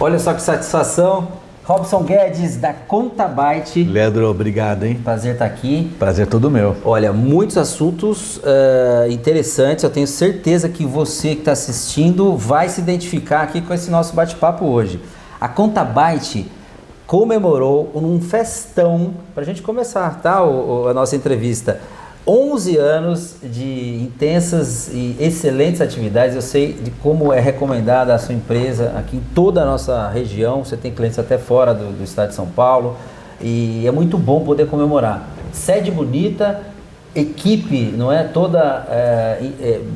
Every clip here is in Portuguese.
Olha só que satisfação. Robson Guedes, da Contabyte. Leandro, obrigado, hein? Prazer estar aqui. Prazer todo meu. Olha, muitos assuntos interessantes. Eu tenho certeza que você que está assistindo vai se identificar aqui com esse nosso bate-papo hoje. A Contabyte comemorou um festão, para a gente começar, tá? A nossa entrevista. 11 anos de intensas e excelentes atividades. Eu sei de como é recomendada a sua empresa aqui em toda a nossa região. Você tem clientes até fora do estado de São Paulo e é muito bom poder comemorar. Sede bonita, equipe, não é, toda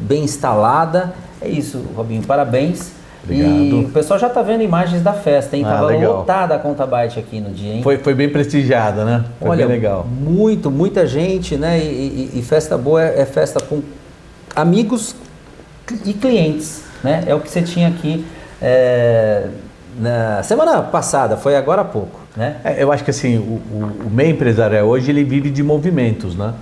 bem instalada. É isso, Robinho, parabéns. Obrigado. E o pessoal já está vendo imagens da festa, hein? Tava legal. lotada a Contabyte aqui no dia, hein? Foi bem prestigiada, né? Foi Olha, bem legal. Muita gente, né? E festa boa é festa com amigos e clientes, né? É o que você tinha aqui na semana passada, foi agora há pouco, né? Eu acho que assim, o meio empresarial hoje ele vive de movimentos, né?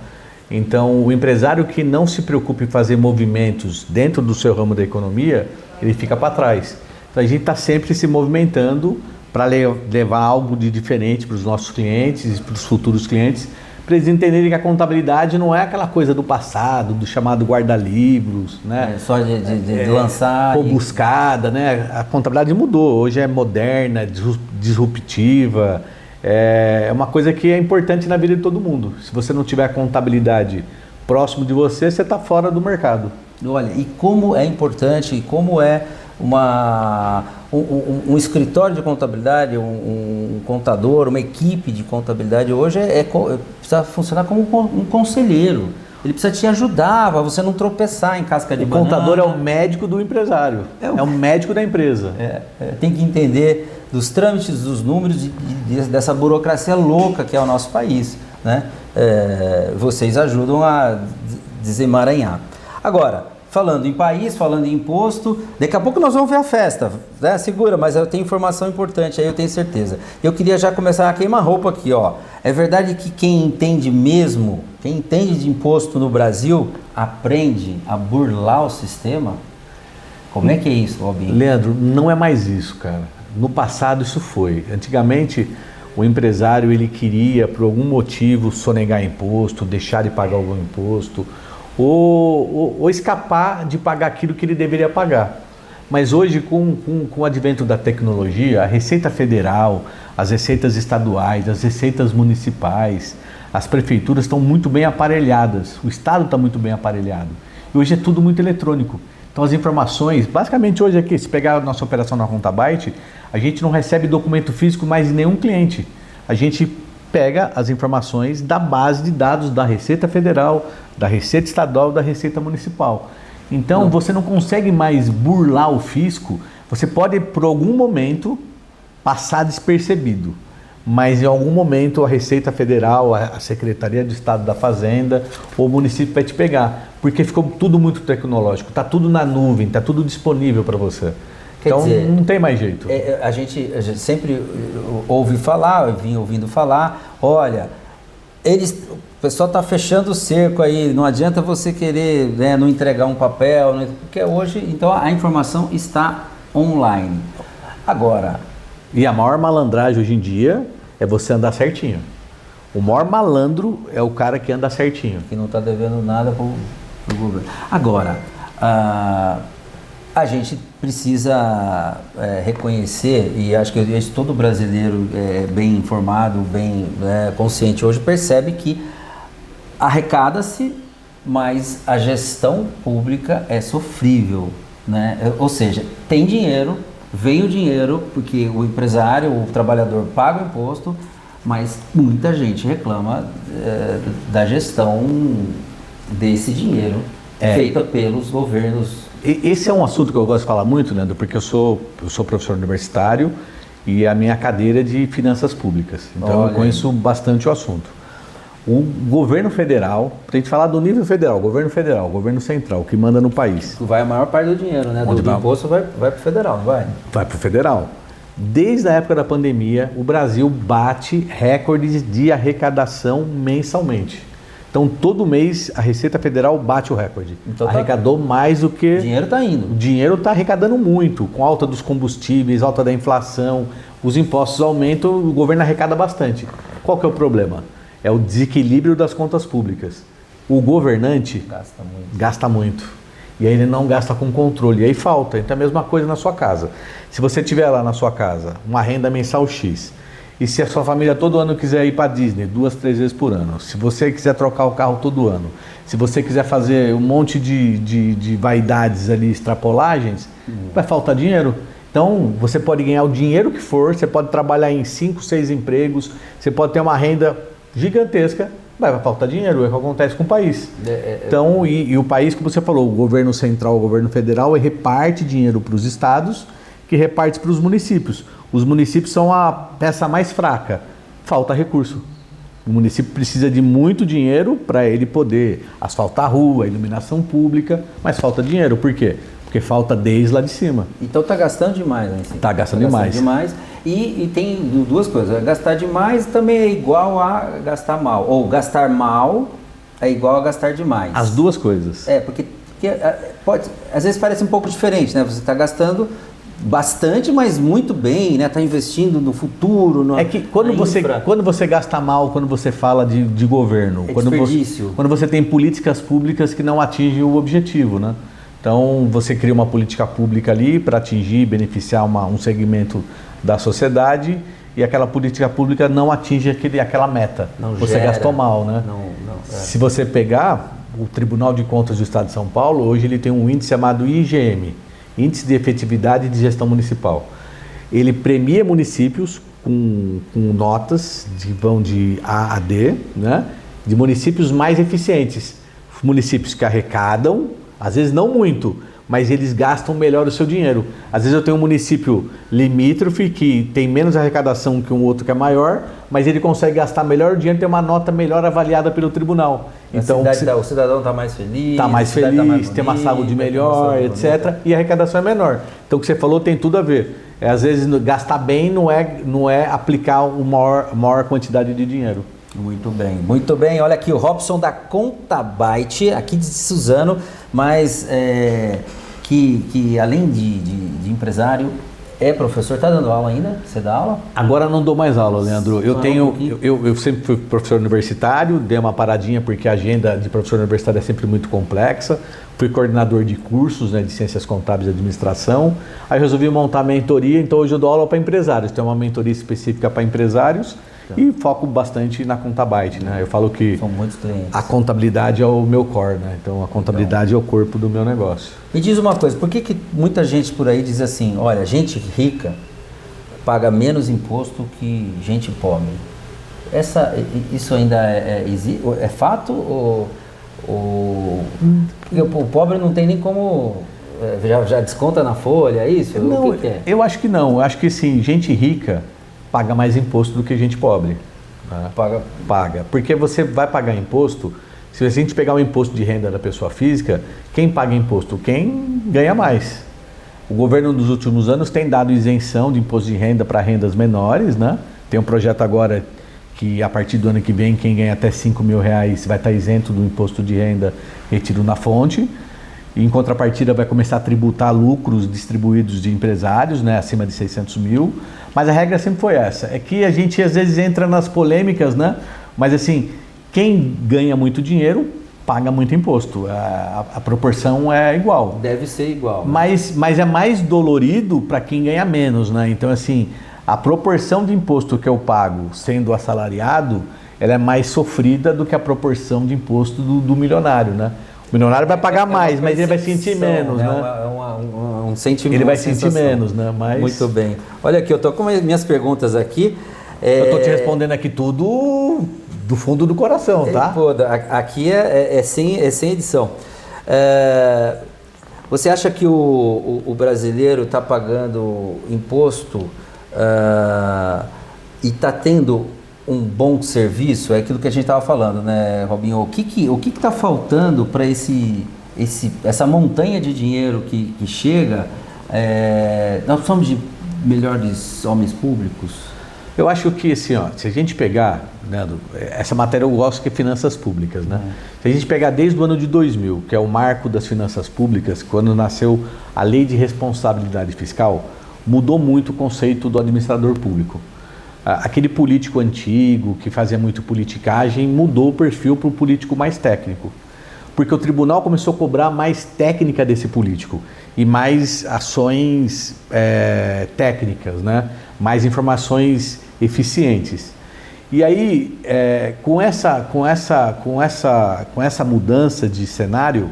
Então, o empresário que não se preocupa em fazer movimentos dentro do seu ramo da economia, ele fica para trás. Então, a gente está sempre se movimentando para levar algo de diferente para os nossos clientes e para os futuros clientes, para eles entenderem que a contabilidade não é aquela coisa do passado, do chamado guarda-livros, né? Só de lançar. Buscada, né? A contabilidade mudou, hoje é moderna, disruptiva. É uma coisa que é importante na vida de todo mundo. Se você não tiver a contabilidade próximo de você, você está fora do mercado. Olha, e como é importante, e como é um escritório de contabilidade, um contador, uma equipe de contabilidade hoje precisa funcionar como um conselheiro. Ele precisa te ajudar, para você não tropeçar em casca de banana. O contador é o médico do empresário, é o médico da empresa. Tem que entender dos trâmites, dos números, dessa burocracia louca que é o nosso país, né? Vocês ajudam a desemaranhar. Agora, falando em país, falando em imposto, daqui a pouco nós vamos ver a festa, né? Segura, mas eu tenho informação importante aí, eu tenho certeza. Eu queria já começar a queima-roupa aqui, ó. É verdade que quem entende mesmo, quem entende de imposto no Brasil, aprende a burlar o sistema? Como é que é isso, Robinho? Leandro, não é mais isso, cara. No passado isso foi. Antigamente o empresário ele queria por algum motivo sonegar imposto, deixar de pagar algum imposto ou escapar de pagar aquilo que ele deveria pagar. Mas hoje com o advento da tecnologia, a Receita Federal, as receitas estaduais, as receitas municipais, as prefeituras estão muito bem aparelhadas, o Estado está muito bem aparelhado. E hoje é tudo muito eletrônico. Então as informações, basicamente hoje aqui, se pegar a nossa operação na Contabyte, a gente não recebe documento físico mais de nenhum cliente. A gente pega as informações da base de dados da Receita Federal, da Receita Estadual, da Receita Municipal. Então você não consegue mais burlar o fisco, você pode por algum momento passar despercebido. Mas em algum momento a Receita Federal, a Secretaria de Estado da Fazenda ou o município vai te pegar, porque ficou tudo muito tecnológico, está tudo na nuvem, está tudo disponível para você. Então dizer, não tem mais jeito. A gente sempre ouve falar, eu vim ouvindo falar, olha, o pessoal está fechando o cerco aí, não adianta você querer, né, não entregar um papel, porque hoje, então a informação está online. Agora... E a maior malandragem hoje em dia é você andar certinho. O maior malandro é o cara que anda certinho. Que não está devendo nada para o governo. Agora, a gente precisa reconhecer, e acho que todo brasileiro bem informado, bem consciente hoje, percebe que arrecada-se, mas a gestão pública é sofrível, né? Ou seja, tem dinheiro, vem o dinheiro, porque o empresário, o trabalhador paga o imposto, mas muita gente reclama da gestão desse dinheiro feita pelos governos. Esse é um assunto que eu gosto de falar muito, Leandro, porque eu sou professor universitário e a minha cadeira é de finanças públicas. Então eu conheço bastante o assunto. O governo federal, para a gente falar do nível federal, governo central, que manda no país. Vai a maior parte do dinheiro, né? Do imposto vai para o federal, não vai? Vai para o federal. Desde a época da pandemia, o Brasil bate recordes de arrecadação mensalmente. Então, todo mês a Receita Federal bate o recorde. Então, arrecadou mais do que... O dinheiro está indo. O dinheiro está arrecadando muito, com alta dos combustíveis, alta da inflação, os impostos aumentam, o governo arrecada bastante. Qual que é o problema? É o desequilíbrio das contas públicas. O governante gasta muito. E aí ele não gasta com controle, e aí falta. Então é a mesma coisa na sua casa. Se você tiver lá na sua casa uma renda mensal X, e se a sua família todo ano quiser ir para Disney 2, 3 vezes por ano, se você quiser trocar o carro todo ano, se você quiser fazer um monte de vaidades ali, extrapolagens, vai faltar dinheiro. Então você pode ganhar o dinheiro que for, você pode trabalhar em 5, 6 empregos, você pode ter uma renda gigantesca, vai faltar dinheiro, é o que acontece com o país. Então, e o país, como você falou, o governo central, o governo federal, reparte dinheiro para os estados, que reparte para os municípios. Os municípios são a peça mais fraca, falta recurso. O município precisa de muito dinheiro para ele poder asfaltar a rua, iluminação pública, mas falta dinheiro, por quê? Porque falta desde lá de cima. Então está gastando demais, né? Está gastando demais. E tem duas coisas, gastar demais também é igual a gastar mal, ou gastar mal é igual a gastar demais. As duas coisas. Porque pode, às vezes parece um pouco diferente, né? Você está gastando bastante, mas muito bem, né? Está investindo no futuro, É que quando você gasta mal, quando você fala de governo, quando você tem políticas públicas que não atingem o objetivo, né? Então você cria uma política pública ali para atingir, beneficiar um segmento da sociedade e aquela política pública não atinge aquela meta. Você gastou mal, né? Se você pegar o Tribunal de Contas do Estado de São Paulo, hoje ele tem um índice chamado IGM, Índice de Efetividade de Gestão Municipal. Ele premia municípios com notas que vão de A a D, né? De municípios mais eficientes. Municípios que arrecadam, às vezes não muito, mas eles gastam melhor o seu dinheiro. Às vezes eu tenho um município limítrofe que tem menos arrecadação que um outro que é maior, mas ele consegue gastar melhor o dinheiro e ter uma nota melhor avaliada pelo tribunal. Então o cidadão está mais feliz, está mais feliz, tem uma saúde melhor, etc. E a arrecadação é menor. Então o que você falou tem tudo a ver. Às vezes gastar bem não é aplicar uma maior quantidade de dinheiro. Muito bem, muito bem. Olha aqui o Robson da Contabyte, aqui de Suzano, mas que além de empresário, é professor. Está dando aula ainda? Você dá aula? Agora não dou mais aula, Leandro. Eu sempre fui professor universitário, dei uma paradinha porque a agenda de professor universitário é sempre muito complexa. Fui coordenador de cursos, né, de Ciências Contábeis e Administração. Aí resolvi montar a mentoria, então hoje eu dou aula para empresários. Tem uma mentoria específica para empresários. E foco bastante na Contabyte, né? Eu falo que são muitos clientes. A contabilidade é o meu core, né? Então a contabilidade é o corpo do meu negócio. Me diz uma coisa, por que muita gente por aí diz assim, olha, gente rica paga menos imposto que gente pobre? Isso ainda é fato ou o pobre não tem nem como já desconta na folha, é isso? Não, o que é? Eu acho que não. Eu acho que sim, gente rica paga mais imposto do que gente pobre. Né? Paga. Porque você vai pagar imposto, se a gente pegar o imposto de renda da pessoa física, quem paga imposto? Quem ganha mais. O governo nos últimos anos tem dado isenção de imposto de renda para rendas menores, né? Tem um projeto agora que a partir do ano que vem, quem ganha até R$5 mil vai estar isento do imposto de renda retido na fonte. E, em contrapartida, vai começar a tributar lucros distribuídos de empresários, né, acima de 600 mil. Mas a regra sempre foi essa. É que a gente às vezes entra nas polêmicas, né? Mas assim, quem ganha muito dinheiro paga muito imposto. A proporção é igual. Deve ser igual. Né? Mas é mais dolorido para quem ganha menos, né? Então assim, a proporção de imposto que eu pago sendo assalariado, ela é mais sofrida do que a proporção de imposto do milionário, né? O milionário vai pagar mais, mas ele vai sentir menos, né? É um sentimento. Ele vai sentir menos, né? Mas... Muito bem. Olha aqui, eu estou com minhas perguntas aqui. Eu estou te respondendo aqui tudo do fundo do coração, tá? Pô, aqui é sem edição. Você acha que o brasileiro está pagando imposto e está tendo um bom serviço? É aquilo que a gente estava falando, né, Robinho? O que está faltando para essa montanha de dinheiro que chega? Nós precisamos de melhores homens públicos? Eu acho que assim, ó, se a gente pegar, Leandro, essa matéria eu gosto que é finanças públicas, né? Se a gente pegar desde o ano de 2000, que é o marco das finanças públicas, quando nasceu a Lei de Responsabilidade Fiscal, mudou muito o conceito do administrador público. Aquele político antigo, que fazia muito politicagem, mudou o perfil para o político mais técnico. Porque o tribunal começou a cobrar mais técnica desse político e mais ações técnicas, né? Mais informações eficientes. E aí, com essa mudança de cenário,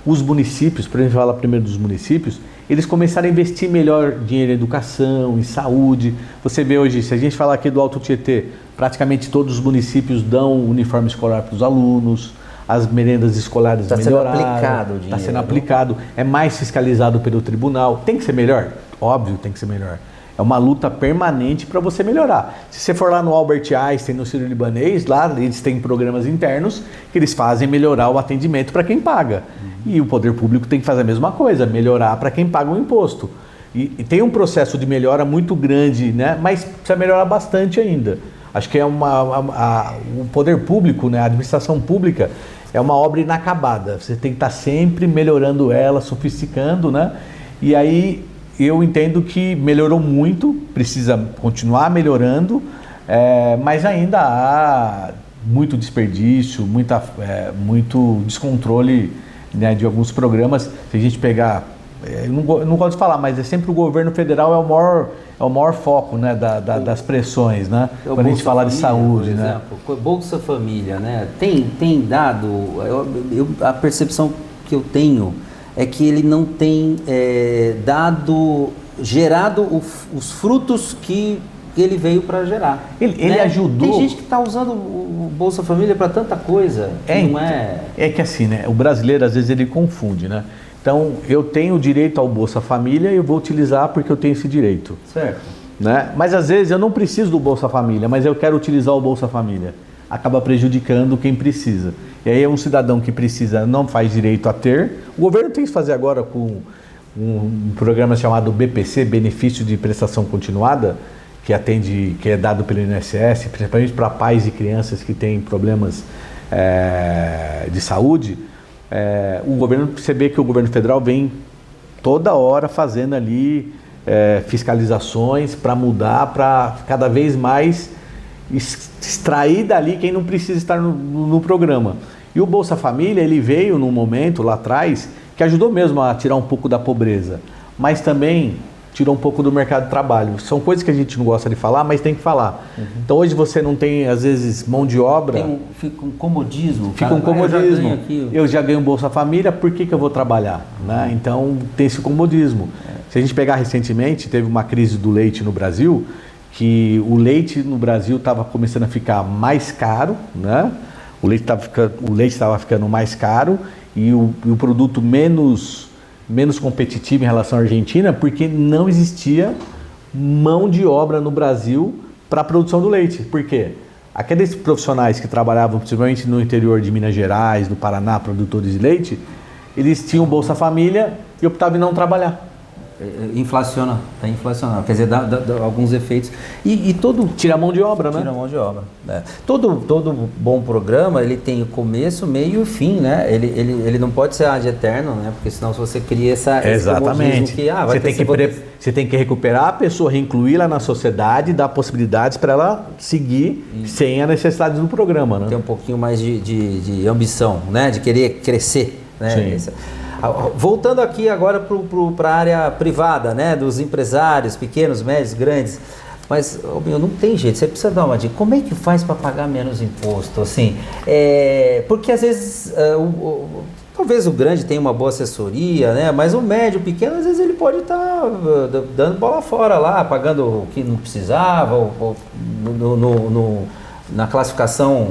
os municípios, para a gente falar primeiro dos municípios, eles começaram a investir melhor dinheiro em educação, em saúde. Você vê hoje, se a gente falar aqui do Alto Tietê, praticamente todos os municípios dão uniforme escolar para os alunos, as merendas escolares melhoraram. Está sendo aplicado o dinheiro. Está sendo aplicado, é mais fiscalizado pelo tribunal. Tem que ser melhor? Óbvio, tem que ser melhor. É uma luta permanente para você melhorar. Se você for lá no Albert Einstein, no Sírio-Libanês, lá eles têm programas internos que eles fazem melhorar o atendimento para quem paga. E o poder público tem que fazer a mesma coisa, melhorar para quem paga o imposto. E tem um processo de melhora muito grande, né? Mas precisa melhorar bastante ainda. Acho que o poder público, né? A administração pública é uma obra inacabada. Você tem que estar sempre melhorando ela, sofisticando, né? E aí eu entendo que melhorou muito, precisa continuar melhorando, mas ainda há muito desperdício, muito descontrole, né, de alguns programas. Se a gente pegar, eu não gosto de falar, mas é sempre o governo federal é o maior foco, né, das pressões, né, quando a gente fala de saúde, por né? exemplo, Bolsa Família, né? Tem dado, a percepção que eu tenho é que ele não tem gerado os frutos que ele veio para gerar. Ele ajudou. Tem gente que está usando o Bolsa Família para tanta coisa. Não é... É que assim, né? O brasileiro às vezes ele confunde, né? Então eu tenho direito ao Bolsa Família e eu vou utilizar porque eu tenho esse direito. Certo. Né? Mas às vezes eu não preciso do Bolsa Família, mas eu quero utilizar o Bolsa Família. Acaba prejudicando quem precisa. E aí um cidadão que precisa não faz direito a ter. O governo tem que fazer agora com um programa chamado BPC, Benefício de Prestação Continuada, que é dado pelo INSS, principalmente para pais e crianças que têm problemas de saúde. O governo, você vê que o governo federal vem toda hora fazendo ali fiscalizações para mudar, para cada vez mais extrair dali quem não precisa estar no programa. E o Bolsa Família, ele veio num momento lá atrás que ajudou mesmo a tirar um pouco da pobreza, mas também tirou um pouco do mercado de trabalho. São coisas que a gente não gosta de falar, mas tem que falar. Uhum. Então hoje você não tem, às vezes, mão de obra. Fica um comodismo. Fica um comodismo. Eu já ganho Bolsa Família, por que eu vou trabalhar? Né? Então tem esse comodismo. Se a gente pegar recentemente, teve uma crise do leite no Brasil, que o leite no Brasil estava começando a ficar mais caro, né? O leite estava ficando mais caro e o produto menos competitivo em relação à Argentina, porque não existia mão de obra no Brasil para a produção do leite. Por quê? Aqueles profissionais que trabalhavam principalmente no interior de Minas Gerais, no Paraná, produtores de leite, eles tinham Bolsa Família e optavam em não trabalhar. Inflaciona, está inflacionando, quer dizer, dá alguns efeitos. E todo... Tira a mão de obra, né? Tira a mão de obra. Todo bom programa, ele tem o começo, meio e fim, né? Ele não pode ser ad eterno, né? Porque senão se você cria Exatamente. Você tem que recuperar a pessoa, reincluí-la na sociedade, dar possibilidades para ela seguir sem a necessidade do programa, né? Tem um pouquinho mais de ambição, né? De querer crescer, né? Sim. Voltando aqui agora para a área privada, né, dos empresários, pequenos, médios, grandes, mas não tem jeito, você precisa dar uma dica, como é que faz para pagar menos imposto? Assim, porque às vezes, talvez o grande tenha uma boa assessoria, né, mas o médio, o pequeno, às vezes ele pode estar dando bola fora lá, pagando o que não precisava, ou na classificação,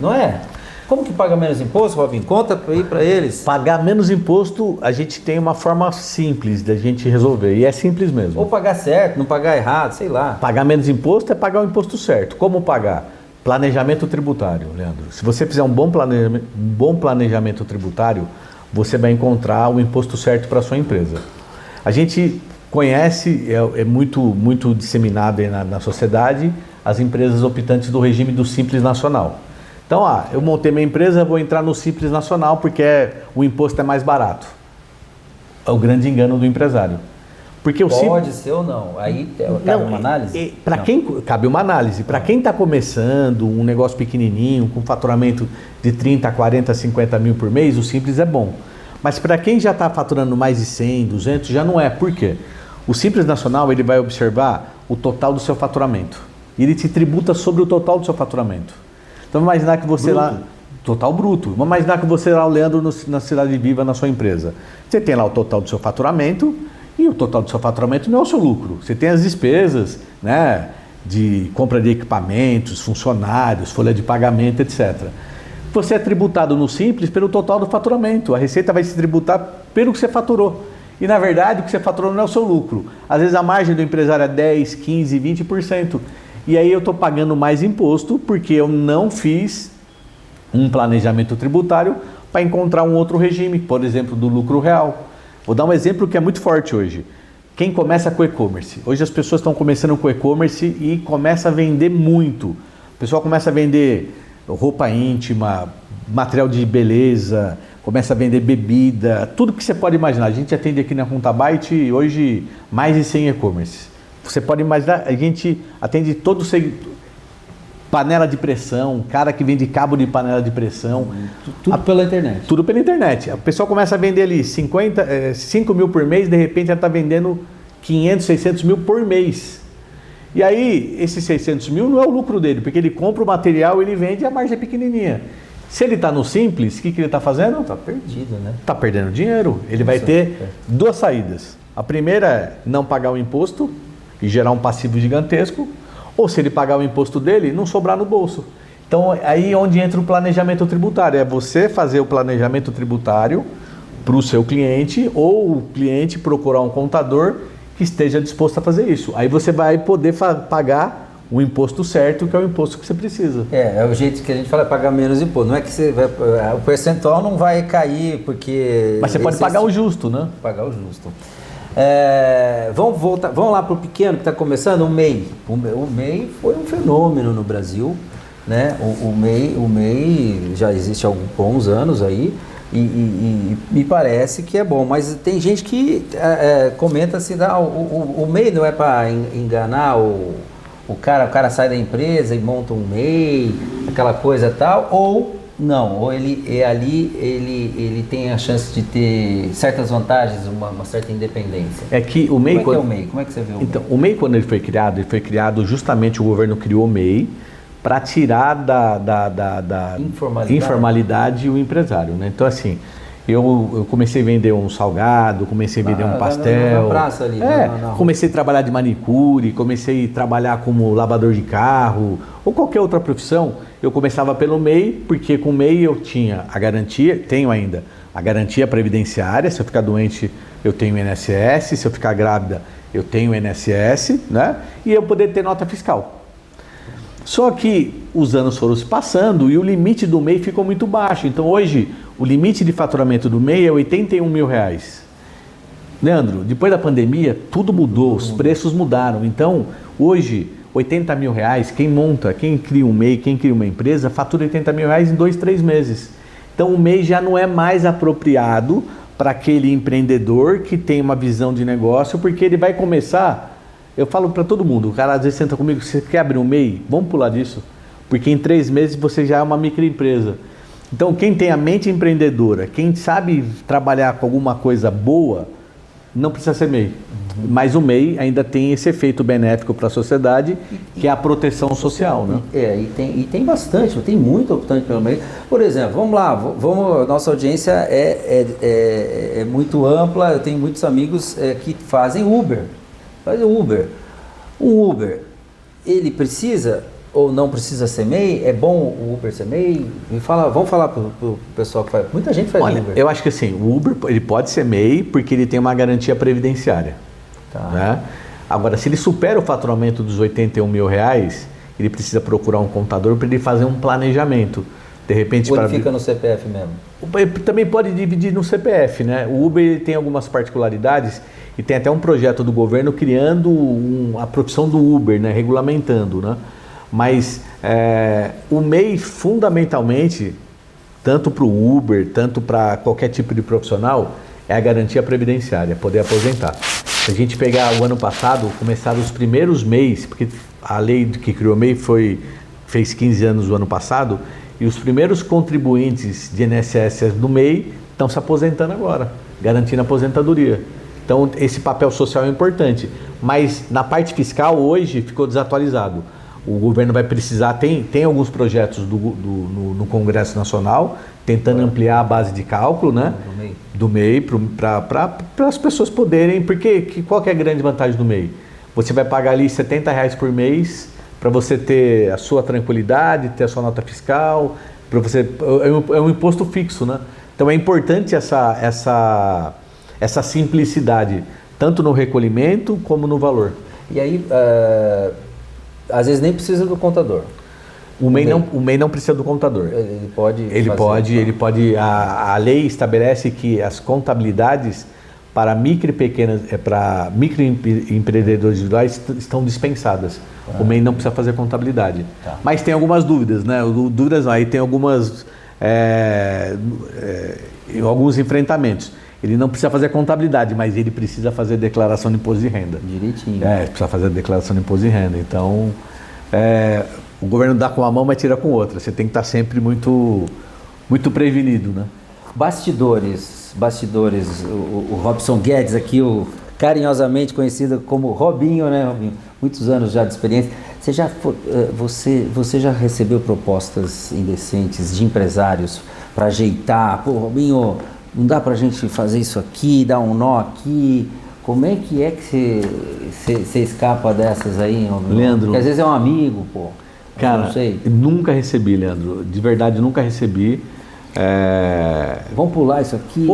não é? Como que paga menos imposto, Robin? Conta aí para eles. Pagar menos imposto, a gente tem uma forma simples da gente resolver, e é simples mesmo. Ou pagar certo, não pagar errado, sei lá. Pagar menos imposto é pagar o imposto certo. Como pagar? Planejamento tributário, Leandro. Se você fizer um bom planejamento tributário, você vai encontrar o imposto certo para a sua empresa. A gente, conhece, é muito disseminado aí na sociedade, as empresas optantes do regime do Simples Nacional. Então, eu montei minha empresa, vou entrar no Simples Nacional porque o imposto é mais barato. É o grande engano do empresário. Porque pode ser ou não? Aí cabe uma análise? Cabe uma análise. Para quem está começando um negócio pequenininho, com faturamento de 30, 40, 50 mil por mês, o Simples é bom. Mas para quem já está faturando mais de 100, 200, já não é. Por quê? O Simples Nacional ele vai observar o total do seu faturamento. E ele te tributa sobre o total do seu faturamento. Então, vamos imaginar que você lá... Total bruto. Vamos imaginar que você lá, o Leandro, na Cidade Viva, na sua empresa. Você tem lá o total do seu faturamento... E o total do seu faturamento não é o seu lucro. Você tem as despesas, né, de compra de equipamentos, funcionários, folha de pagamento, etc. Você é tributado no Simples pelo total do faturamento. A Receita vai se tributar pelo que você faturou. E, na verdade, o que você faturou não é o seu lucro. Às vezes a margem do empresário é 10%, 15%, 20%. E aí eu estou pagando mais imposto porque eu não fiz um planejamento tributário para encontrar um outro regime, por exemplo, do lucro real. Vou dar um exemplo que é muito forte hoje. Quem começa com e-commerce. Hoje as pessoas estão começando com e-commerce e começa a vender muito. O pessoal começa a vender roupa íntima, material de beleza, começa a vender bebida, tudo que você pode imaginar. A gente atende aqui na Contabyte hoje mais de 100 e-commerce. Você pode imaginar, a gente atende todo o segmento. Panela de pressão, cara que vende cabo de panela de pressão. Tudo pela internet. Tudo pela internet. O pessoal começa a vender ali 5 mil por mês, de repente já está vendendo 500, 600 mil por mês. E aí, esses 600 mil não é o lucro dele, porque ele compra o material, ele vende e a margem é pequenininha. Se ele está no Simples, o que ele está fazendo? Está perdido, né? Está perdendo dinheiro. Ele vai ter duas saídas. A primeira é não pagar o imposto e gerar um passivo gigantesco. Ou se ele pagar o imposto dele, não sobrar no bolso. Então, aí é onde entra o planejamento tributário. É você fazer o planejamento tributário para o seu cliente ou o cliente procurar um contador que esteja disposto a fazer isso. Aí você vai poder pagar o imposto certo, que é o imposto que você precisa. É o jeito que a gente fala, pagar menos imposto. Não é que você vai, o percentual não vai cair porque... Mas você pode pagar o justo, né? Pagar o justo. Vamos lá para o pequeno que está começando, o MEI. O MEI foi um fenômeno no Brasil, né? O MEI já existe há alguns bons anos aí e me parece que é bom, mas tem gente que comenta assim, o MEI não é para enganar o cara sai da empresa e monta um MEI, aquela coisa tal, ou não, ou ele tem a chance de ter certas vantagens, uma certa independência. É que o MEI... Como é que é o MEI? Como é que você vê o MEI? Então, o MEI, quando ele foi criado justamente o governo criou o MEI para tirar da informalidade o empresário, né? Então, assim, eu comecei a vender um salgado, comecei a vender um pastel. Na praça ali. Comecei a trabalhar de manicure, comecei a trabalhar como lavador de carro ou qualquer outra profissão. Eu começava pelo MEI, porque com o MEI eu tinha a garantia, tenho ainda, a garantia previdenciária. Se eu ficar doente, eu tenho INSS. Se eu ficar grávida, eu tenho INSS, né? E eu poder ter nota fiscal. Só que os anos foram se passando e o limite do MEI ficou muito baixo. Então hoje, o limite de faturamento do MEI é 81 mil reais. Leandro, depois da pandemia, tudo mudou, os preços mudaram. Então, hoje, 80 mil reais, quem cria um MEI, quem cria uma empresa, fatura 80 mil reais em 2, 3 meses. Então, o MEI já não é mais apropriado para aquele empreendedor que tem uma visão de negócio, porque ele vai começar... Eu falo para todo mundo, o cara às vezes senta comigo, você quer abrir um MEI? Vamos pular disso, porque em 3 meses você já é uma microempresa. Então, quem tem a mente empreendedora, quem sabe trabalhar com alguma coisa boa, não precisa ser MEI. Mas o MEI ainda tem esse efeito benéfico para a sociedade, que é a proteção social, né? E tem bastante, tem muito optante pelo MEI. Por exemplo, vamos lá, nossa audiência é muito ampla, eu tenho muitos amigos que fazem Uber. Um Uber, ele precisa ou não precisa ser MEI? É bom o Uber ser MEI? Vamos falar para o pessoal que faz. Muita gente faz Uber. Eu acho que assim, o Uber ele pode ser MEI porque ele tem uma garantia previdenciária. Tá. Né? Agora, se ele supera o faturamento dos 81 mil reais, ele precisa procurar um contador para ele fazer um planejamento. de repente... Ou ele fica no CPF mesmo? Também pode dividir no CPF, né? O Uber tem algumas particularidades e tem até um projeto do governo criando a profissão do Uber, né? Regulamentando, né? Mas o MEI, fundamentalmente, tanto para o Uber, tanto para qualquer tipo de profissional, é a garantia previdenciária, poder aposentar. Se a gente pegar o ano passado, começaram os primeiros MEIs, porque a lei que criou o MEI fez 15 anos no ano passado, e os primeiros contribuintes de INSS do MEI estão se aposentando agora, garantindo a aposentadoria. Então, esse papel social é importante, mas na parte fiscal hoje ficou desatualizado. O governo vai precisar, tem alguns projetos no Congresso Nacional, tentando ampliar a base de cálculo, né? Do MEI, para as pessoas poderem, porque qual que é a grande vantagem do MEI? Você vai pagar ali R$70 por mês para você ter a sua tranquilidade, ter a sua nota fiscal, para você, é um imposto fixo, né? Então é importante essa simplicidade, tanto no recolhimento como no valor. E aí, às vezes nem precisa do contador. O MEI não precisa do contador. Ele pode. A lei estabelece que as contabilidades para para microempreendedores individuais estão dispensadas. O MEI não precisa fazer contabilidade. Tá. Mas tem algumas dúvidas, né? Dúvidas não, aí tem alguns enfrentamentos. Ele não precisa fazer contabilidade, mas ele precisa fazer declaração de imposto de renda. Direitinho. Precisa fazer declaração de imposto de renda. Então, o governo dá com uma mão, mas tira com outra. Você tem que estar sempre muito prevenido, né? Bastidores. O Robson Guedes aqui, carinhosamente conhecido como Robinho, né, Robinho? Muitos anos já de experiência. Você já recebeu propostas indecentes de empresários para ajeitar? Pô, Robinho, não dá pra gente fazer isso aqui, dar um nó aqui? Como é que você escapa dessas aí, Robinho? Leandro? Porque às vezes é um amigo, pô. Cara, não sei. Nunca recebi, Leandro. De verdade, nunca recebi. Vamos pular isso aqui?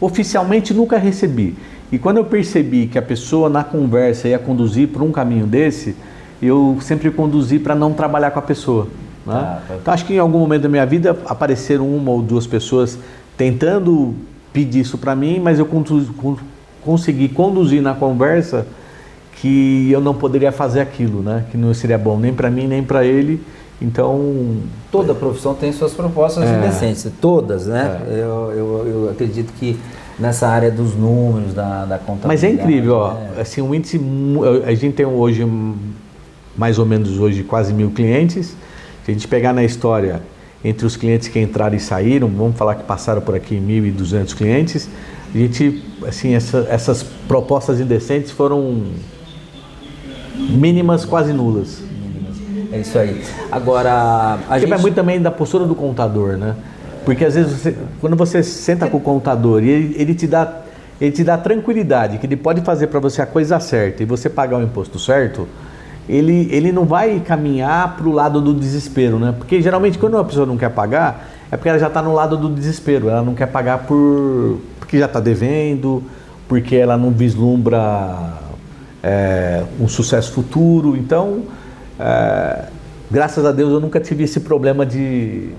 Oficialmente nunca recebi. E quando eu percebi que a pessoa na conversa ia conduzir para um caminho desse, eu sempre conduzi para não trabalhar com a pessoa, né? Então acho que em algum momento da minha vida apareceram uma ou duas pessoas tentando pedir isso para mim, mas eu consegui conduzir na conversa que eu não poderia fazer aquilo, né? Que não seria bom nem para mim nem para ele. Então, toda profissão tem suas propostas indecentes, todas, né? Eu acredito que nessa área dos números, da contabilidade... Mas é incrível, ó, assim, um índice, a gente tem hoje, mais ou menos hoje, quase 1.000 clientes. Se a gente pegar na história, entre os clientes que entraram e saíram, vamos falar que passaram por aqui 1.200 clientes, a gente, assim, essas propostas indecentes foram mínimas, quase nulas. É isso aí. Agora, vai muito também da postura do contador, né? Porque às vezes quando você senta com o contador e ele te dá tranquilidade que ele pode fazer para você a coisa certa e você pagar o imposto certo, ele não vai caminhar para o lado do desespero, né? Porque geralmente quando uma pessoa não quer pagar é porque ela já está no lado do desespero, ela não quer pagar porque já está devendo, porque ela não vislumbra um sucesso futuro. Então, graças a Deus eu nunca tive esse problema de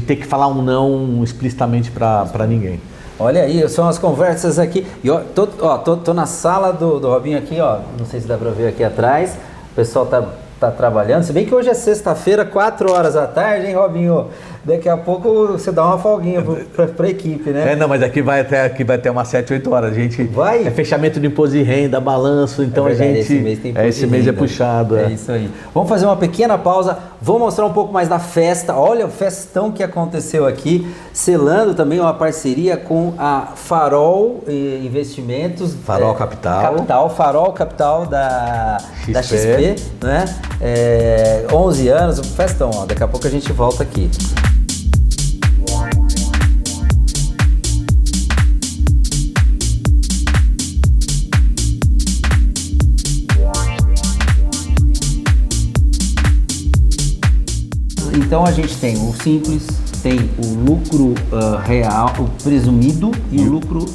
ter que falar um não explicitamente para ninguém. Olha aí, são as conversas aqui. E ó, tô na sala do Robinho aqui, ó. Não sei se dá para ver aqui atrás. O pessoal tá trabalhando. Se bem que hoje é sexta-feira, 4 horas da tarde, hein, Robinho? Daqui a pouco você dá uma folguinha para a equipe, né? Não, mas aqui vai até umas 7, 8 horas. A gente vai? É fechamento de imposto de renda, balanço, então verdade, a gente... Esse mês é puxado. É isso aí. Vamos fazer uma pequena pausa, vou mostrar um pouco mais da festa. Olha o festão que aconteceu aqui, selando também uma parceria com a Farol Investimentos. Farol Capital. Farol Capital da XP, né? 11 anos, festão, ó. Daqui a pouco a gente volta aqui. Então a gente tem o simples, tem o lucro real, o presumido e o lucro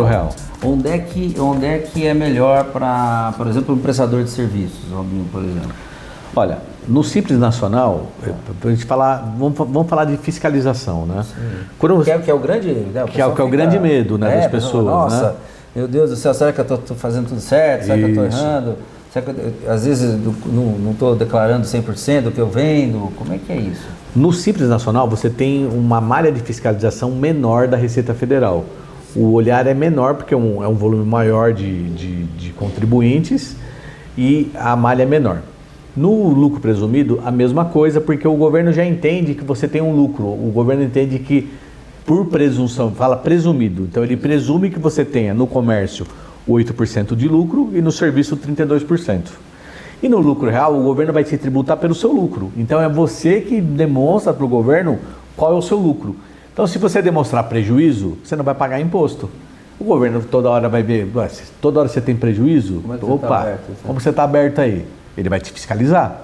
real. Onde é que é melhor para, por exemplo, um prestador de serviços, Robinho, por exemplo? Olha, no Simples Nacional, pra gente falar, vamos falar de fiscalização, né? Quando, que é o grande, né, que é o grande medo, né, das pessoas. Nossa, né? meu Deus do céu, será que eu estou fazendo tudo certo? Será que eu estou errando? Será que às vezes não estou declarando 100% do que eu vendo? Como é que é isso? No Simples Nacional, você tem uma malha de fiscalização menor da Receita Federal. O olhar é menor porque é um volume maior de contribuintes e a malha é menor. No lucro presumido, a mesma coisa, porque o governo já entende que você tem um lucro. O governo entende que, por presunção, fala presumido. Então, ele presume que você tenha no comércio 8% de lucro e no serviço 32%. E no lucro real, o governo vai te tributar pelo seu lucro. Então, é você que demonstra para o governo qual é o seu lucro. Então, se você demonstrar prejuízo, você não vai pagar imposto. O governo toda hora vai ver, toda hora você tem prejuízo? Como é que Opa, você tá aberto, como você está aberto aí? Ele vai te fiscalizar.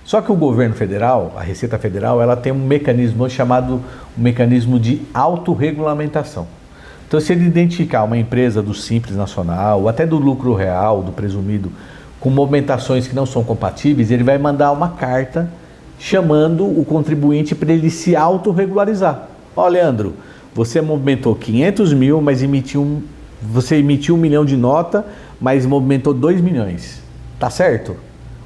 Só que o governo federal, a Receita Federal, ela tem um mecanismo chamado um mecanismo de autorregulamentação. Então, se ele identificar uma empresa do Simples Nacional, ou até do lucro real, do presumido, com movimentações que não são compatíveis, ele vai mandar uma carta chamando o contribuinte para ele se autorregularizar. Ó, Leandro, você movimentou 500 mil, mas você emitiu 1 milhão de nota, mas movimentou 2 milhões. Tá certo?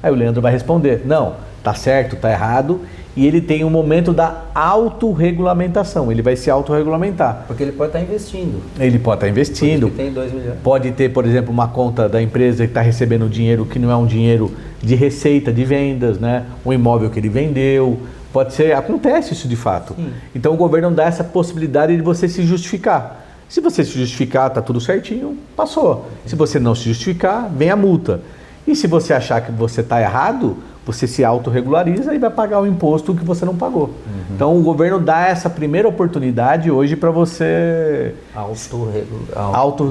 Aí o Leandro vai responder, não, tá certo, tá errado, e ele tem um momento da autorregulamentação, ele vai se autorregulamentar. Porque ele pode estar investindo. Ele pode estar investindo. Tem 2 milhões. Pode ter, por exemplo, uma conta da empresa que está recebendo dinheiro que não é um dinheiro de receita, de vendas, né? Um imóvel que ele vendeu. Pode ser, acontece isso de fato. Sim. Então o governo dá essa possibilidade de você se justificar. Se você se justificar, tá tudo certinho, passou. Se você não se justificar, vem a multa. E se você achar que você está errado, você se autorregulariza e vai pagar o imposto que você não pagou. Então o governo dá essa primeira oportunidade hoje para você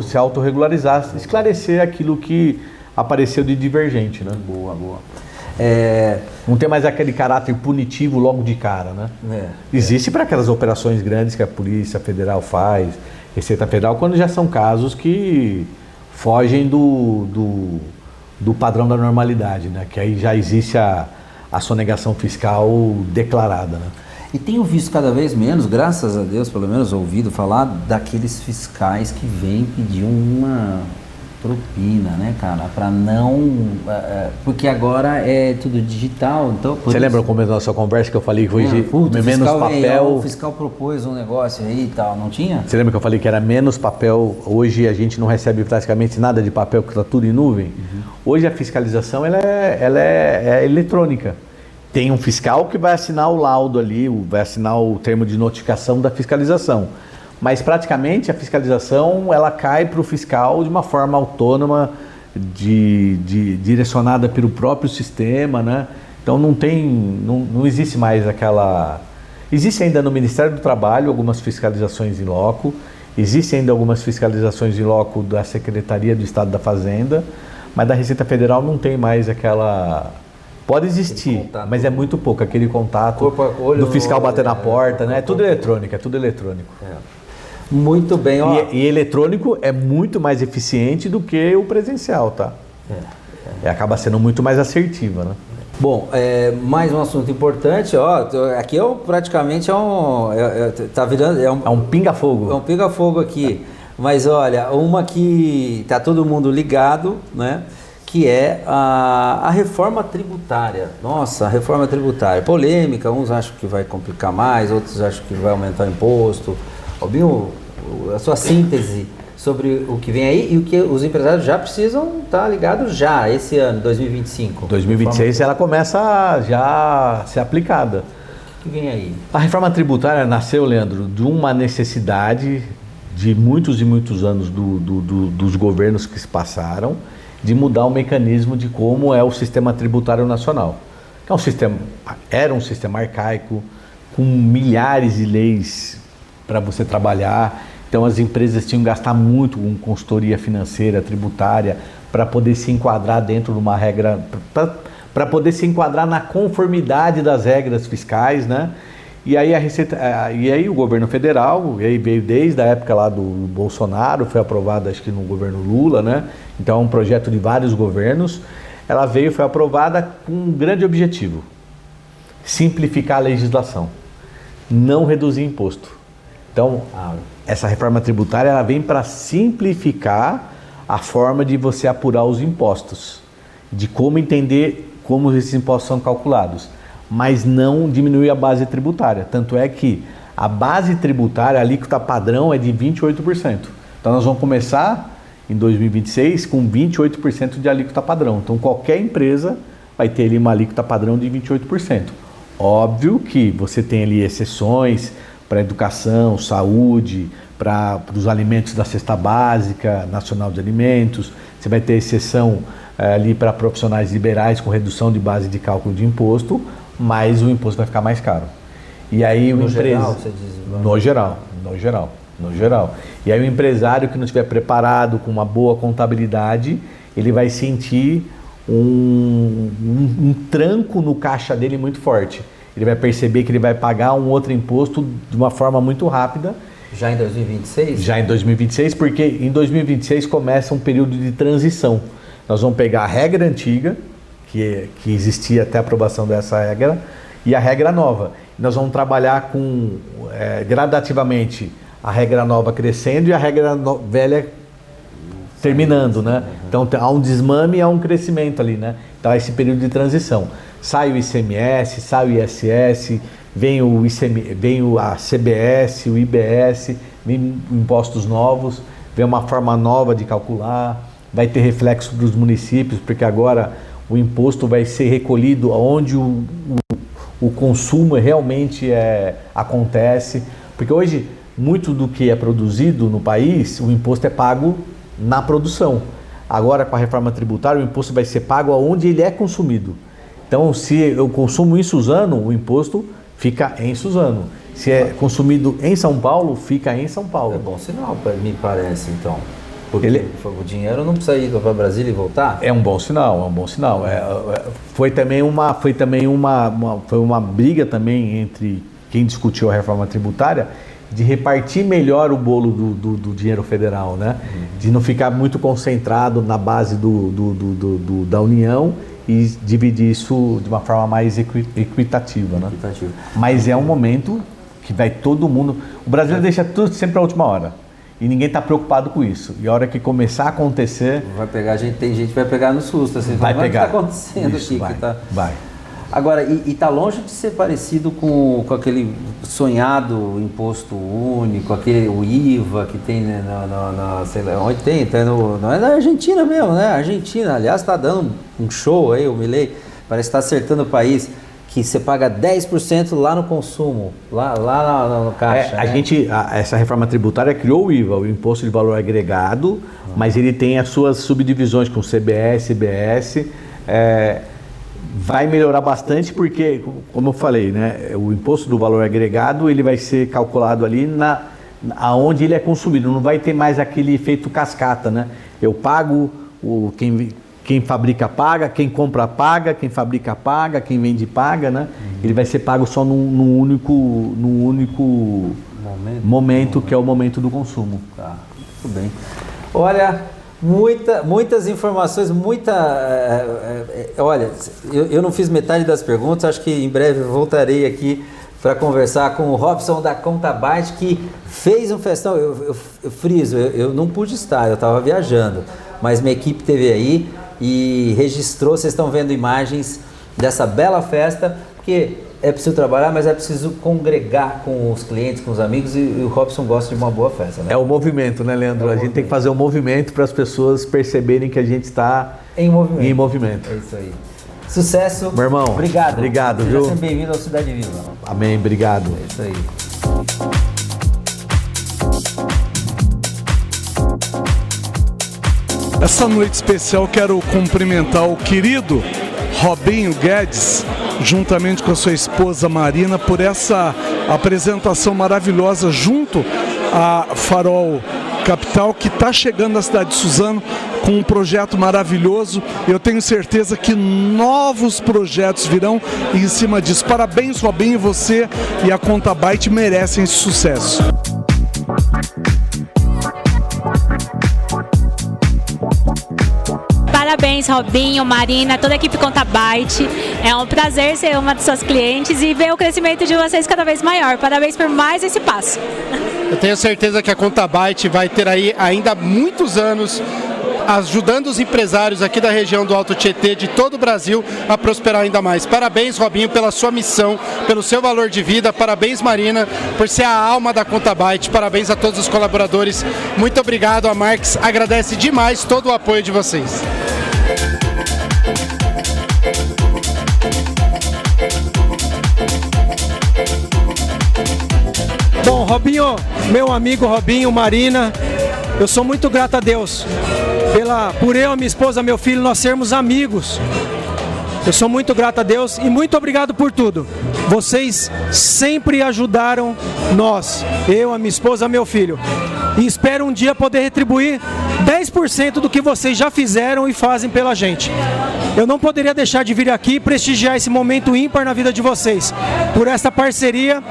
se autorregularizar, esclarecer aquilo que apareceu de divergente, né? Boa, boa. Não tem mais aquele caráter punitivo logo de cara, né? Existe para aquelas operações grandes que a Polícia Federal faz, Receita Federal, quando já são casos que fogem do padrão da normalidade, né? Que aí já existe a sonegação fiscal declarada, né? E tenho visto cada vez menos, graças a Deus, pelo menos ouvido falar daqueles fiscais que vêm pedir uma propina, né, cara? Para não... porque agora é tudo digital, então... Você lembra no começo da nossa conversa que eu falei que hoje menos papel... O fiscal propôs um negócio aí e tal, não tinha? Você lembra que eu falei que era menos papel? Hoje a gente não recebe praticamente nada de papel, porque está tudo em nuvem. Hoje a fiscalização ela é eletrônica. Tem um fiscal que vai assinar o laudo ali, vai assinar o termo de notificação da fiscalização. Mas praticamente a fiscalização ela cai para o fiscal de uma forma autônoma, direcionada pelo próprio sistema, né? Então não existe mais aquela... Existe ainda no Ministério do Trabalho algumas fiscalizações em loco, existe ainda algumas fiscalizações em loco da Secretaria do Estado da Fazenda, mas da Receita Federal não tem mais aquela... Pode existir, mas é muito pouco, aquele contato do fiscal bater na porta, né? É tudo eletrônico, Muito bem, ó. E eletrônico é muito mais eficiente do que o presencial, tá? Acaba sendo muito mais assertiva, né? Bom, mais um assunto importante, ó. Aqui praticamente tá virando... É um pinga-fogo. É um pinga-fogo aqui. Mas olha, uma que tá todo mundo ligado, né? Que é a reforma tributária. Nossa, a reforma tributária. Polêmica, uns acham que vai complicar mais, outros acham que vai aumentar o imposto. Albinho, a sua síntese sobre o que vem aí e o que os empresários já precisam estar ligados já, esse ano, 2025. 2026 ela começa já a ser aplicada. O que vem aí? A reforma tributária nasceu, Leandro, de uma necessidade de muitos e muitos anos dos governos que se passaram, de mudar o mecanismo de como é o sistema tributário nacional. Era um sistema arcaico, com milhares de leis para você trabalhar. Então as empresas tinham que gastar muito com consultoria financeira, tributária, para poder se enquadrar dentro de uma regra, para poder se enquadrar na conformidade das regras fiscais, né? E aí o governo federal, e aí veio desde a época lá do Bolsonaro, foi aprovado acho que no governo Lula, né? Então é um projeto de vários governos. ela foi aprovada com um grande objetivo: simplificar a legislação, não reduzir imposto. Então, essa reforma tributária ela vem para simplificar a forma de você apurar os impostos, de como entender como esses impostos são calculados, mas não diminuir a base tributária. Tanto é que a base tributária, a alíquota padrão é de 28%. Então nós vamos começar em 2026 com 28% de alíquota padrão. Então qualquer empresa vai ter ali uma alíquota padrão de 28%. Óbvio que você tem ali exceções para educação, saúde, para os alimentos da cesta básica nacional de alimentos. Você vai ter exceção ali para profissionais liberais com redução de base de cálculo de imposto, mas o imposto vai ficar mais caro. E aí no geral, você diz? No geral. E aí o empresário que não estiver preparado com uma boa contabilidade, ele vai sentir um tranco no caixa dele muito forte. Ele vai perceber que ele vai pagar um outro imposto de uma forma muito rápida. Já em 2026? Já em 2026, porque em 2026 começa um período de transição. Nós vamos pegar a regra antiga, que existia até a aprovação dessa regra, e a regra nova. Nós vamos trabalhar com gradativamente a regra nova crescendo e a regra velha terminando, né? Então há um desmame e há um crescimento ali, né? Então há esse período de transição. Sai o ICMS, sai o ISS, vem a CBS, o IBS, vem impostos novos, vem uma forma nova de calcular, vai ter reflexo para os municípios, porque agora o imposto vai ser recolhido onde o consumo realmente acontece, porque hoje muito do que é produzido no país, o imposto é pago na produção. Agora com a reforma tributária, o imposto vai ser pago onde ele é consumido. Então se eu consumo em Suzano, o imposto fica em Suzano. Se é consumido em São Paulo, fica em São Paulo. É bom sinal, me parece, então. Porque o dinheiro não precisa ir para Brasília e voltar? É um bom sinal, Foi uma briga também entre quem discutiu a reforma tributária de repartir melhor o bolo do dinheiro federal, né? De não ficar muito concentrado na base da União e dividir isso de uma forma mais equitativa, né? Mas é um momento que vai todo mundo... O brasileiro deixa tudo sempre para a última hora. E ninguém está preocupado com isso. E a hora que começar a acontecer... Tem gente que vai pegar no susto. Assim, vai pegar. O que está acontecendo isso, aqui? Vai. Agora, e está longe de ser parecido com aquele sonhado imposto único, o IVA que tem, né, sei lá, onde tem, não é na Argentina mesmo, né? A Argentina, aliás, está dando um show aí, o Milei, parece que está acertando o país, que você paga 10% lá no consumo, lá no caixa. Essa reforma tributária criou o IVA, o Imposto de Valor Agregado, mas ele tem as suas subdivisões com CBS, IBS, vai melhorar bastante porque, como eu falei, né, o Imposto do Valor Agregado ele vai ser calculado ali aonde ele é consumido, não vai ter mais aquele efeito cascata, né? Eu pago, quem fabrica paga, quem compra paga, quem fabrica paga, quem vende paga, né? Ele vai ser pago só num único momento, que é o momento do consumo. Tá, muito bem. Olha, muitas informações, olha, eu não fiz metade das perguntas, acho que em breve voltarei aqui para conversar com o Robson da Contabyte, que fez um festão. Eu friso, eu não pude estar, eu estava viajando, mas minha equipe esteve aí e registrou. Vocês estão vendo imagens dessa bela festa, porque é preciso trabalhar, mas é preciso congregar com os clientes, com os amigos, e o Robson gosta de uma boa festa, né? É o movimento, né, Leandro? A gente tem que fazer um movimento para as pessoas perceberem que a gente está em movimento. É isso aí. Sucesso. Meu irmão. Obrigado. Obrigado, viu? Seja bem-vindo ao Cidade Viva. Amém, obrigado. É isso aí. Essa noite especial quero cumprimentar o querido Robinho Guedes, juntamente com a sua esposa Marina, por essa apresentação maravilhosa junto à Farol Capital, que está chegando na cidade de Suzano com um projeto maravilhoso. Eu tenho certeza que novos projetos virão em cima disso. Parabéns, Robinho, você e a Contabyte merecem esse sucesso. Parabéns, Robinho, Marina, toda a equipe Contabyte. É um prazer ser uma de suas clientes e ver o crescimento de vocês cada vez maior. Parabéns por mais esse passo. Eu tenho certeza que a Contabyte vai ter aí ainda muitos anos ajudando os empresários aqui da região do Alto Tietê, de todo o Brasil, a prosperar ainda mais. Parabéns, Robinho, pela sua missão, pelo seu valor de vida. Parabéns, Marina, por ser a alma da Contabyte. Parabéns a todos os colaboradores. Muito obrigado. A Marques agradece demais todo o apoio de vocês. Bom, Robinho, meu amigo Robinho, Marina, eu sou muito grato a Deus por eu, a minha esposa, meu filho, nós sermos amigos. Eu sou muito grato a Deus e muito obrigado por tudo. Vocês sempre ajudaram nós, eu, a minha esposa, meu filho. E espero um dia poder retribuir 10% do que vocês já fizeram e fazem pela gente. Eu não poderia deixar de vir aqui e prestigiar esse momento ímpar na vida de vocês, por esta parceria,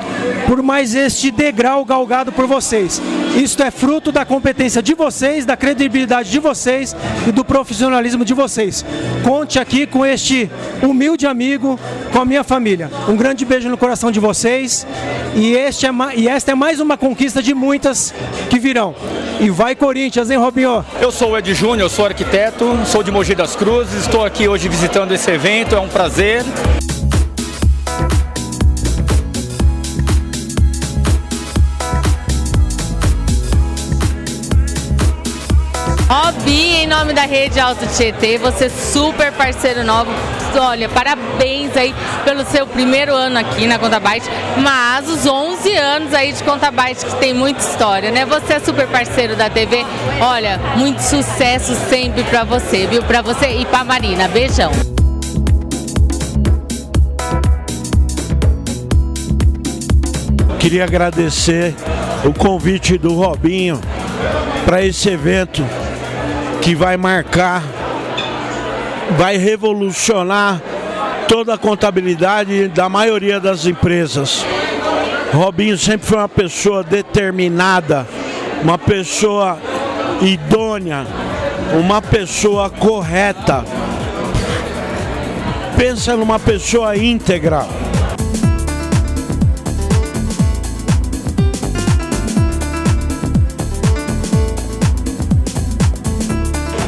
por mais este degrau galgado por vocês. Isto é fruto da competência de vocês, da credibilidade de vocês e do profissionalismo de vocês. Conte aqui com este humilde amigo, com a minha família. Um grande beijo no coração de vocês e esta é mais uma conquista de muitas que virão. E vai Corinthians, hein, Robinho? Eu sou o Ed Júnior, sou arquiteto, sou de Mogi das Cruzes, estou aqui hoje visitando esse evento, é um prazer. Robinho, em nome da Rede Alto Tietê, você super parceiro novo. Olha, parabéns aí pelo seu primeiro ano aqui na Contabyte, mas os 11 anos aí de Contabyte, que tem muita história, né? Você é super parceiro da TV. Olha, muito sucesso sempre pra você, viu? Pra você e pra Marina. Beijão. Queria agradecer o convite do Robinho para esse evento que vai marcar, vai revolucionar toda a contabilidade da maioria das empresas. Robinho sempre foi uma pessoa determinada, uma pessoa idônea, uma pessoa correta. Pensa numa pessoa íntegra.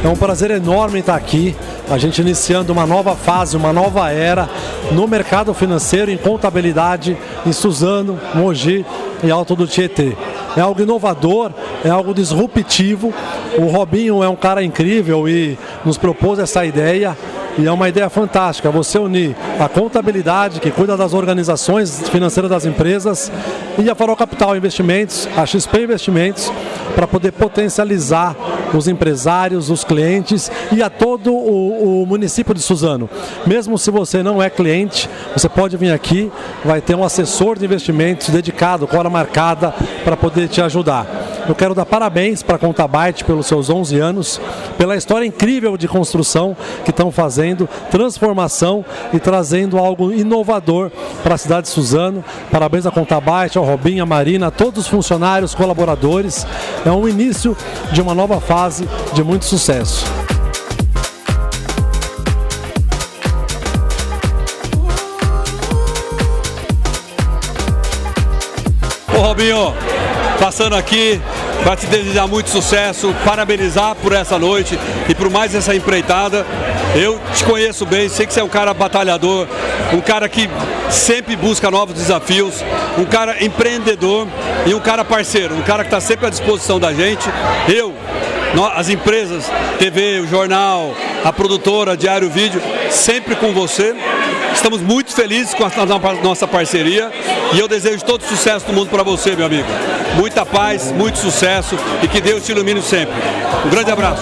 É um prazer enorme estar aqui, a gente iniciando uma nova fase, uma nova era no mercado financeiro, em contabilidade, em Suzano, Mogi e Alto do Tietê. É algo inovador, é algo disruptivo. O Robinho é um cara incrível e nos propôs essa ideia. E é uma ideia fantástica, você unir a contabilidade, que cuida das organizações financeiras das empresas, e a Farol Capital Investimentos, a XP Investimentos, para poder potencializar os empresários, os clientes e a todo o município de Suzano. Mesmo se você não é cliente, você pode vir aqui, vai ter um assessor de investimentos dedicado, com hora marcada, para poder te ajudar. Eu quero dar parabéns para a Contabyte pelos seus 11 anos, pela história incrível de construção que estão fazendo, transformação e trazendo algo inovador para a cidade de Suzano. Parabéns à Contabyte, ao Robinho, à Marina, a todos os funcionários, colaboradores. É um início de uma nova fase de muito sucesso. Ô Robinho, passando aqui para te desejar muito sucesso, parabenizar por essa noite e por mais essa empreitada. Eu te conheço bem, sei que você é um cara batalhador, um cara que sempre busca novos desafios, um cara empreendedor e um cara parceiro, um cara que está sempre à disposição da gente. As empresas, TV, o jornal, a produtora, Diário Vídeo, sempre com você. Estamos muito felizes com a nossa parceria e eu desejo todo o sucesso do mundo para você, meu amigo. Muita paz, muito sucesso e que Deus te ilumine sempre. Um grande abraço.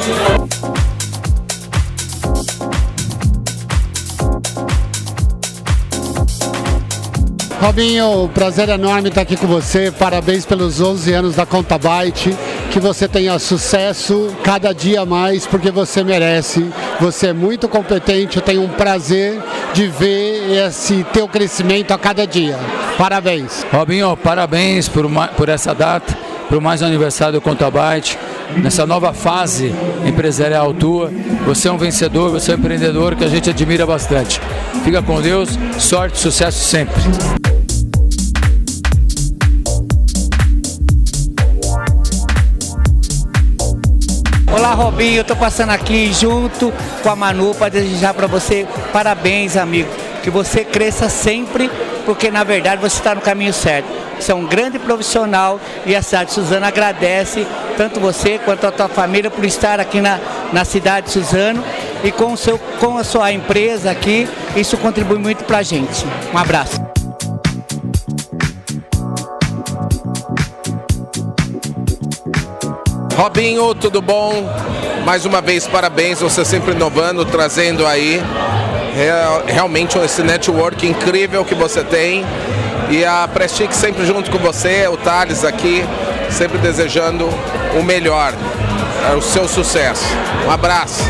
Robinho, prazer enorme estar aqui com você. Parabéns pelos 11 anos da Contabyte. Que você tenha sucesso cada dia mais, porque você merece. Você é muito competente. Eu tenho um prazer de ver esse teu crescimento a cada dia. Parabéns. Robinho, parabéns por essa data, por mais um aniversário do Contabyte. nessa nova fase empresarial tua. Você é um vencedor, você é um empreendedor que a gente admira bastante. Fica com Deus, sorte, sucesso sempre. Olá, Robinho, eu tô passando aqui junto com a Manu para desejar para você parabéns, amigo. Que você cresça sempre, porque na verdade você está no caminho certo. Você é um grande profissional e a cidade de Suzano agradece tanto você quanto a tua família por estar aqui na cidade de Suzano e com a sua empresa aqui, isso contribui muito para a gente. Um abraço. Robinho, tudo bom? Mais uma vez, parabéns, você sempre inovando, trazendo aí realmente esse network incrível que você tem. E a Prestige sempre junto com você, o Thales aqui, sempre desejando o melhor, o seu sucesso. Um abraço.